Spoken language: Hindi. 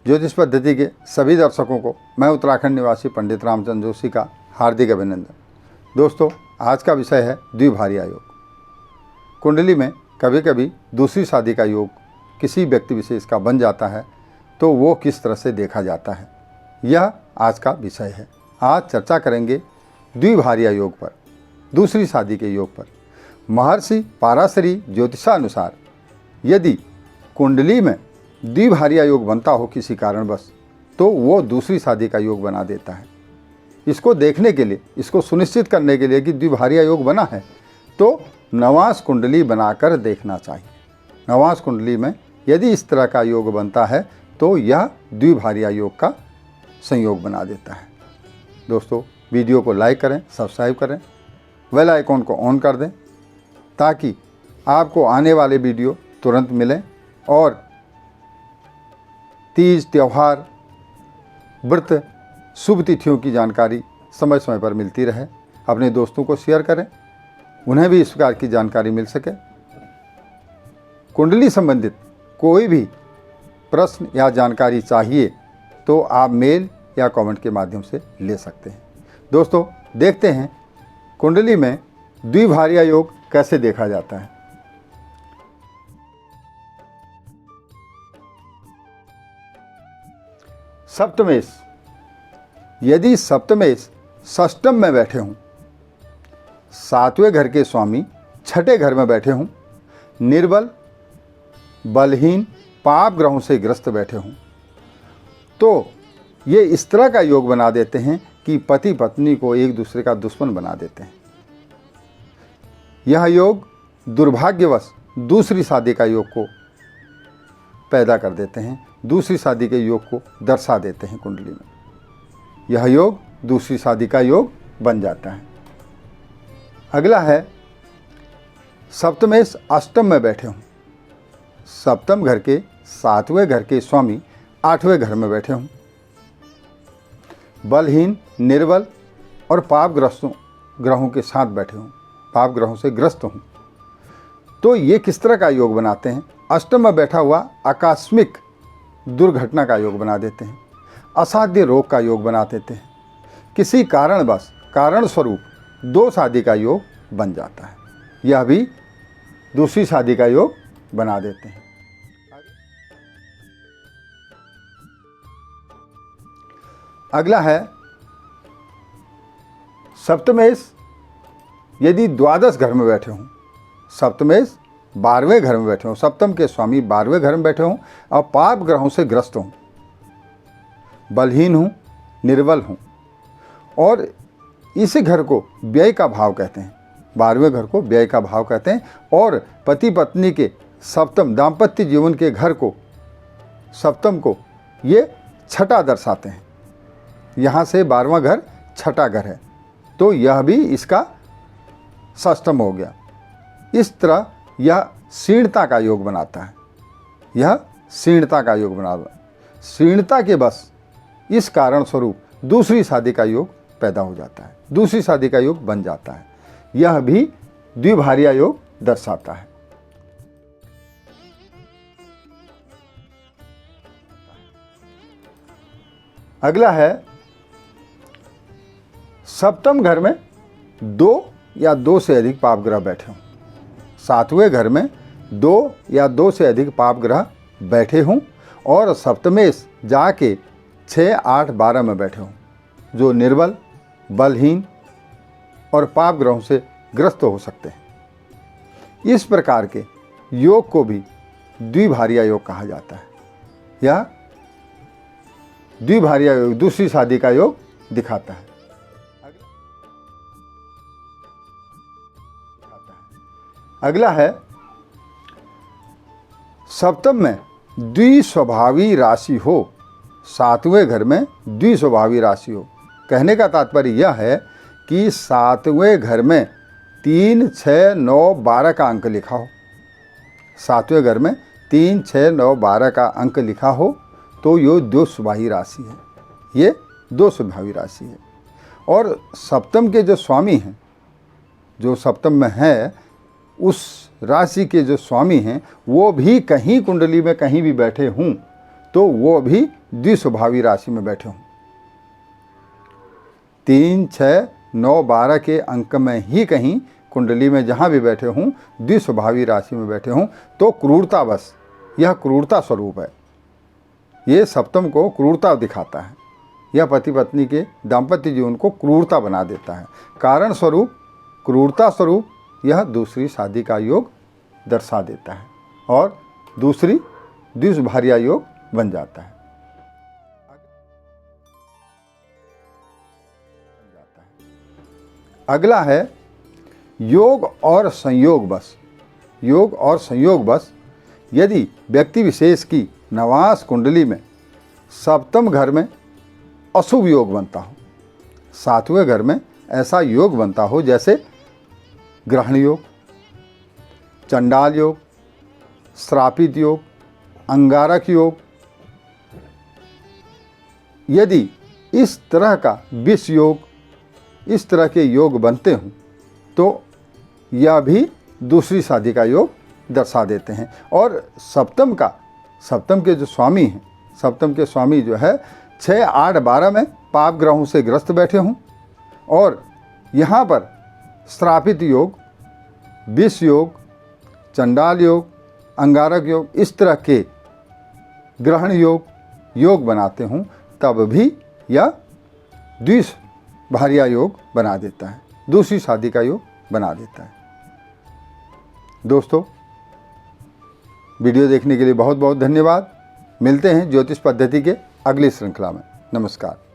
ज्योतिष पद्धति के सभी दर्शकों को मैं उत्तराखंड निवासी पंडित रामचंद्र जोशी का हार्दिक अभिनंदन। दोस्तों, आज का विषय है द्विभार्या योग। कुंडली में कभी कभी दूसरी शादी का योग किसी व्यक्ति विशेष का बन जाता है, तो वो किस तरह से देखा जाता है, यह आज का विषय है। आज चर्चा करेंगे द्विभार्या योग पर, दूसरी शादी के योग पर। महर्षि पाराशरी ज्योतिषानुसार यदि कुंडली में द्विभार्या योग बनता हो किसी कारणवश, तो वो दूसरी शादी का योग बना देता है। इसको देखने के लिए, इसको सुनिश्चित करने के लिए कि द्विभार्या योग बना है, तो नवांश कुंडली बनाकर देखना चाहिए। नवांश कुंडली में यदि इस तरह का योग बनता है, तो यह द्विभार्या योग का संयोग बना देता है। दोस्तों, वीडियो को लाइक करें, सब्सक्राइब करें, बेल आइकॉन को ऑन कर दें, ताकि आपको आने वाले वीडियो तुरंत मिलें और तीज, त्यौहार, व्रत, शुभ तिथियों की जानकारी समय समय पर मिलती रहे। अपने दोस्तों को शेयर करें, उन्हें भी इस प्रकार की जानकारी मिल सके। कुंडली संबंधित कोई भी प्रश्न या जानकारी चाहिए तो आप मेल या कमेंट के माध्यम से ले सकते हैं। दोस्तों, देखते हैं कुंडली में द्विभार्या योग कैसे देखा जाता है। सप्तमेश, यदि सप्तमेश षष्टम में बैठे हों, सातवें घर के स्वामी छठे घर में बैठे हों, निर्बल, बलहीन, पाप ग्रहों से ग्रस्त बैठे हों, तो ये इस तरह का योग बना देते हैं कि पति पत्नी को एक दूसरे का दुश्मन बना देते हैं। यह योग दुर्भाग्यवश दूसरी शादी का योग को पैदा कर देते हैं, दूसरी शादी के योग को दर्शा देते हैं। कुंडली में यह योग दूसरी शादी का योग बन जाता है। अगला है सप्तमेश अष्टम में बैठे हों, सप्तम घर के सातवें घर के स्वामी आठवें घर में बैठे हों, बलहीन, निर्बल और पाप ग्रहों के साथ बैठे हों, पाप ग्रहों से ग्रस्त हों, तो ये किस तरह का योग बनाते हैं। अष्टम में बैठा हुआ आकस्मिक दुर्घटना का योग बना देते हैं, असाध्य रोग का योग बना देते हैं, किसी कारणवश, कारण स्वरूप दो शादी का योग बन जाता है, यह भी दूसरी शादी का योग बना देते हैं। अगला है सप्तमेश यदि द्वादश घर में बैठे हों, सप्तमेश 12वें घर में बैठे हों, सप्तम के स्वामी 12वें घर में बैठे हों और पाप ग्रहों से ग्रस्त हों, बलहीन हों, निर्बल हों, और इस घर को व्यय का भाव कहते हैं, 12वें घर को व्यय का भाव कहते हैं, और पति पत्नी के सप्तम दाम्पत्य जीवन के घर को, सप्तम को ये छठा दर्शाते हैं। यहाँ से 12वां घर छठा घर है, तो यह भी इसका षष्टम हो गया। इस तरह यह क्षीणता का योग बनाता है, यह क्षीणता का योग बना, क्षीणता के बस इस कारण स्वरूप दूसरी शादी का योग पैदा हो जाता है, दूसरी शादी का योग बन जाता है। यह भी द्विभार्या योग दर्शाता है। अगला है सप्तम घर में दो या दो से अधिक पाप ग्रह बैठे हों, सातवें घर में दो या दो से अधिक पाप ग्रह बैठे हों, और सप्तमेश जाके 6, 8, 12 में बैठे हों, जो निर्बल, बलहीन और पाप ग्रहों से ग्रस्त हो सकते हैं। इस प्रकार के योग को भी द्विभार्या योग कहा जाता है। यह द्विभार्या योग दूसरी शादी का योग दिखाता है। अगला है सप्तम में द्विस्वभावी राशि हो, सातवें घर में द्विस्वभावी राशि हो। कहने का तात्पर्य यह है कि सातवें घर में 3, 6, 9, 12 का अंक लिखा हो, सातवें घर में 3, 6, 9, 12 का अंक लिखा हो, तो ये दो स्वभावी राशि है, ये दो स्वभावी राशि है। और सप्तम के जो स्वामी हैं, जो सप्तम में है, उस राशि के जो स्वामी हैं वो भी कहीं कुंडली में कहीं भी बैठे हों, तो वो भी द्विस्वभावी राशि में बैठे हों। 3, 6, 9, 12 के अंक में ही कहीं कुंडली में जहाँ भी बैठे हों, द्विस्वभावी राशि में बैठे हों, तो क्रूरता बस, यह क्रूरता स्वरूप है। ये सप्तम को क्रूरता दिखाता है। यह पति पत्नी के दाम्पत्य जीवन को क्रूरता बना देता है। कारण स्वरूप, क्रूरता स्वरूप यह दूसरी शादी का योग दर्शा देता है और दूसरी द्विस्वभार्या योग बन जाता है। अगला है योग और संयोग बस। योग और संयोग बस यदि व्यक्ति विशेष की नवास कुंडली में सप्तम घर में अशुभ योग बनता हो, 7वें घर में ऐसा योग बनता हो जैसे ग्रहण योग, चंडाल योग, श्रापित योग, अंगारक योग, यदि इस तरह का विष योग, इस तरह के योग बनते हों तो यह भी दूसरी शादी का योग दर्शा देते हैं। और सप्तम के जो स्वामी हैं, सप्तम के स्वामी जो है 6, 8, 12 में पाप ग्रहों से ग्रस्त बैठे हों और यहाँ पर श्रापित योग, विष योग, चंडाल योग, अंगारक योग, इस तरह के ग्रहण योग बनाते हों, तब भी यह द्विस्वभार्या योग बना देता है, दूसरी शादी का योग बना देता है। दोस्तों, वीडियो देखने के लिए बहुत बहुत धन्यवाद। मिलते हैं ज्योतिष पद्धति के अगली श्रृंखला में। नमस्कार।